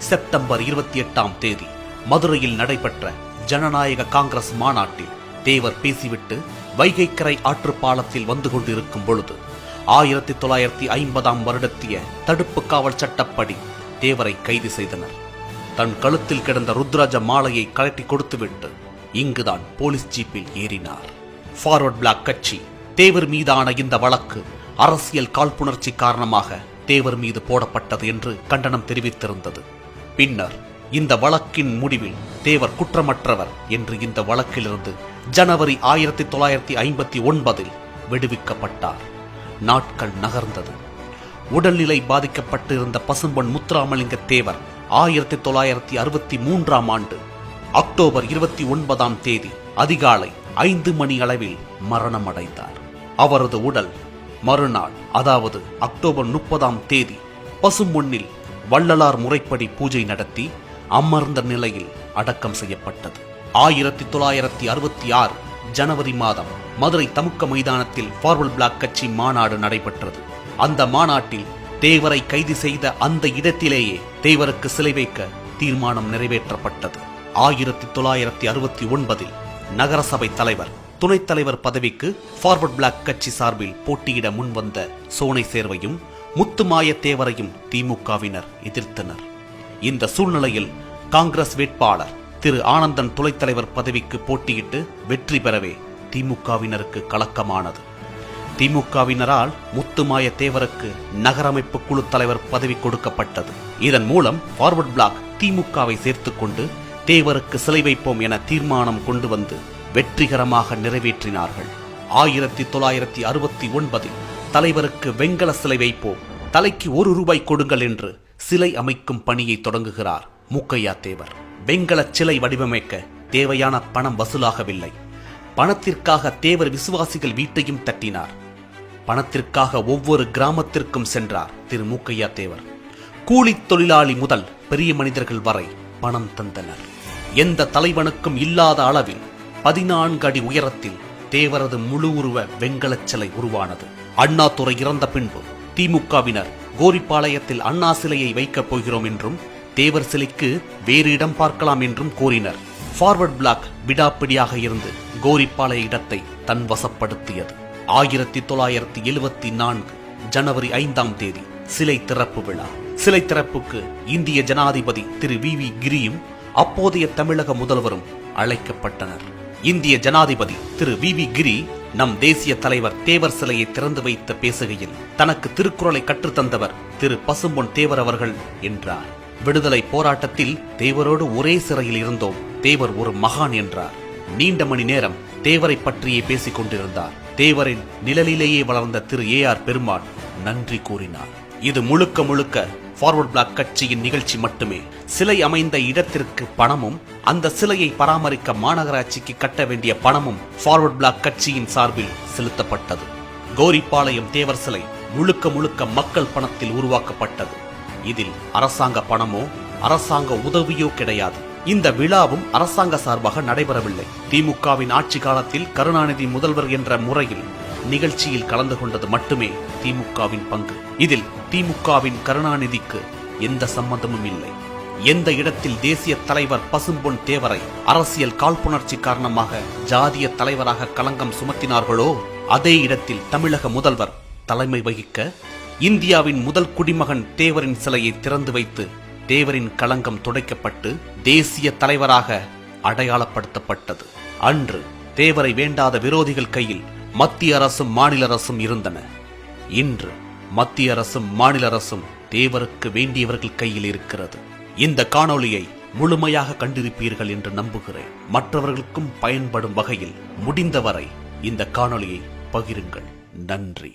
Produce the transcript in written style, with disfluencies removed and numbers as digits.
September 28ஆம் தேதி மதுரையில் நடைபெற்ற ஜனநாயக காங்கிரஸ் மாநாட்டில் தேவர் பேசிவிட்டு வைகைக்கரை ஆற்று பாலத்தில் வந்து கொண்டிருக்கும் பொழுது 1950ஆம் வருடத்திய தடுப்பு காவல் சட்டப்படி தேவரை கைது செய்தனர். தன் கழுத்தில் கிடந்த ருத்ராஜ மாலையை கழட்டி கொடுத்துவிட்டு இங்குதான் போலீஸ் ஜீப்பில் ஏறினார். ஃபார்வர்ட் பிளாக் கட்சி தேவர் மீதான இந்த வழக்கு அரசியல் காழ்ப்புணர்ச்சி காரணமாக தேவர் மீது போடப்பட்டது என்று கண்டனம் தெரிவித்திருந்தது. பின்னர் இந்த வழக்கின் முடிவில் தேவர் குற்றமற்றவர் என்று இந்த வழக்கிலிருந்து ஜனவரி 1959 விடுவிக்கப்பட்டார். நாட்கள் நகர்ந்தது. உடல்நிலை பாதிக்கப்பட்டிருந்த பசும்பொன் முத்துராமலிங்க தேவர் 1963ஆம் ஆண்டு அக்டோபர் 29ஆம் தேதி அதிகாலை 5 மணி அளவில் மரணமடைந்தார். அவரது உடல் மறுநாள் அதாவது அக்டோபர் 30ஆம் தேதி பசும்பொன்னில் வள்ளலார் முறைப்படி பூஜை நடத்தி அமர்ந்த நிலையில் அடக்கம் செய்யப்பட்டது. 1966 ஜனவரி மாதம் மதுரை தமுக்க மைதானத்தில் ஃபார்வர்ட் பிளாக் கட்சி மாநாடு நடைபெற்றது. அந்த மாநாட்டில் தேவரை கைது செய்த அந்த இடத்திலேயே தேவருக்கு சிலை வைக்க தீர்மானம் நிறைவேற்றப்பட்டது. 1969 நகரசபை தலைவர் துணைத் தலைவர் பதவிக்கு ஃபார்வர்ட் பிளாக் கட்சி சார்பில் போட்டியிட முன்வந்த சோனை சேர்வையும் முத்துமாய தேவரையும் திமுகவினர் எதிர்த்தனர். இந்த சூழ்நிலையில் காங்கிரஸ் வேட்பாளர் திரு ஆனந்தன் துணைத் தலைவர் பதவிக்கு போட்டியிட்டு வெற்றி பெறவே திமுகவினருக்கு கலக்கமானது. திமுகவினரால் முத்துமாய தேவருக்கு நகரமைப்பு குழு தலைவர் பதவி கொடுக்கப்பட்டது. இதன் மூலம் ஃபார்வர்ட் பிளாக் திமுகவை சேர்த்துக்கொண்டு தேவருக்கு சிலை வைப்போம் என தீர்மானம் கொண்டு வந்து வெற்றிகரமாக நிறைவேற்றினார்கள். 1969 தலைவருக்கு வெங்கல சிலை வைப்போம், தலைக்கு ₹1 கொடுங்கள் என்று சிலை அமைக்கும் பணியை தொடங்குகிறார் மூக்கையா தேவர். வெங்கல சிலை வடிவமைக்க தேவையான பணம் வசூலாகவில்லை. பணத்திற்காக தேவர் விசுவாசிகள் வீட்டையும் தட்டினார். பணத்திற்காக ஒவ்வொரு கிராமத்திற்கும் சென்றார் திரு மூக்கையா தேவர். கூலி தொழிலாளி முதல் பெரிய மனிதர்கள் வரை பணம் தந்தனர். எந்த தலைவனுக்கும் இல்லாத அளவில் 14 அடி உயரத்தில் தேவரது முழு உருவ வெங்கலச் சிலை உருவானது. அண்ணாதுரை இறந்த பின்பு திமுகவினர் கோரிப்பாளையத்தில் அண்ணா சிலையை வைக்கப் போகிறோம் என்றும் தேவர் சிலைக்கு வேறு இடம் பார்க்கலாம் என்றும் கூறினர். ஃபார்வர்ட் பிளாக் விடாப்பிடியாக இருந்து கோரிப்பாளைய இடத்தை தன் வசப்படுத்தியது. 1974 ஜனவரி 5ஆம் தேதி சிலை திறப்பு விழா. சிலை திறப்புக்கு இந்திய ஜனாதிபதி திரு வி கிரியும் அப்போதைய தமிழக முதல்வரும் அழைக்கப்பட்டனர். இந்திய ஜனாதிபதி திரு வி கிரி நம் தேசிய தலைவர் தேவர் சிலையை திறந்து வைத்து பேசுகையில் தனக்கு திருக்குறளை கற்றுத்தந்தவர் திரு பசும்பொன் தேவர் அவர்கள் என்றார். விடுதலை போராட்டத்தில் தேவரோடு ஒரே சிறையில் இருந்தோம், தேவர் ஒரு மகான் என்றார். நீண்ட மணி நேரம் தேவரை பற்றியே பேசிக் கொண்டிருந்தார். தேவரின் நிழலிலேயே வளர்ந்த திரு AR பெருமாள் நன்றி கூறினார். இது முழுக்க முழுக்க ஃபார்வர்ட் பிளாக் கட்சியின் நிகழ்ச்சி மட்டுமே. சிலை அமைந்த இடத்திற்கு பணமும் அந்த சிலையை பராமரிக்க மாநகராட்சிக்கு கட்ட வேண்டிய பணமும் ஃபார்வர்ட் பிளாக் கட்சியின் சார்பில் செலுத்தப்பட்டது. கோரிப்பாளையம் தேவர் சிலை முழுக்க முழுக்க மக்கள் பணத்தில் உருவாக்கப்பட்டது. இதில் அரசாங்க பணமோ அரசாங்க உதவியோ கிடையாது. இந்த விழாவும் அரசாங்க சார்பாக நடைபெறவில்லை. திமுகவின் ஆட்சி காலத்தில் கருணாநிதி முதல்வர் என்ற முறையில் நிகழ்ச்சியில் கலந்து கொண்டது மட்டுமே திமுகவின் பங்கு. இதில் திமுகவின் கருணாநிதிக்கு எந்த சம்பந்தமும் இல்லை. எந்த இடத்தில் தேசிய தலைவர் பசும்பொன் தேவரை அரசியல் காழ்ப்புணர்ச்சி காரணமாக ஜாதிய தலைவராக களங்கம் சுமத்தினார்களோ அதே இடத்தில் தமிழக முதல்வர் தலைமை வகிக்க இந்தியாவின் முதல் குடிமகன் தேவரின் சிலையை திறந்து வைத்து தேவரின் களங்கம் துடைக்கப்பட்டு தேசிய தலைவராக அடையாளப்படுத்தப்பட்டது. அன்று தேவரை வேண்டாத விரோதிகள் கையில் மத்திய அரசும் மாநில அரசும் இருந்தன. இன்று மத்திய அரசும் மாநில அரசும் தேவருக்கு வேண்டியவர்கள் கையில் இருக்கிறது. இந்த காணொளியை முழுமையாக கண்டிருப்பீர்கள் என்று நம்புகிறேன். மற்றவர்களுக்கும் பயன்படும் வகையில் முடிந்தவரை இந்த காணொளியை பகிருங்கள். நன்றி.